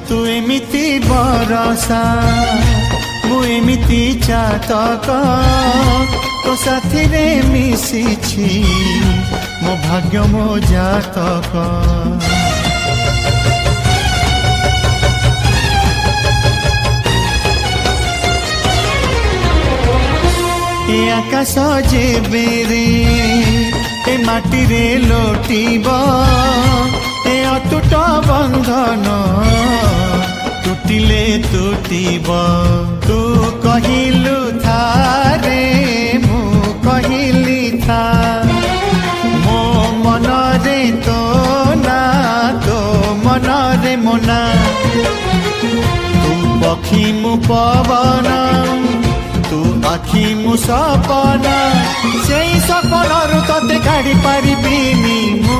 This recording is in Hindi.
तू एमिति बरसा मु एमिति चातक तो साथी रे मिशिछि मो भाग्य मो जातक। ए आकाश जेबेरे ए माटी रे लोटिब ए अटूट बंधन टूटिले टूटिब। तू कहिलु थारे मु कहिली था मो मन रे तो ना तो मन रे मोना। तू पक्षी मु पवन तू आखि मु सपना से सपन तते काढ़ी पारिबिनी मु।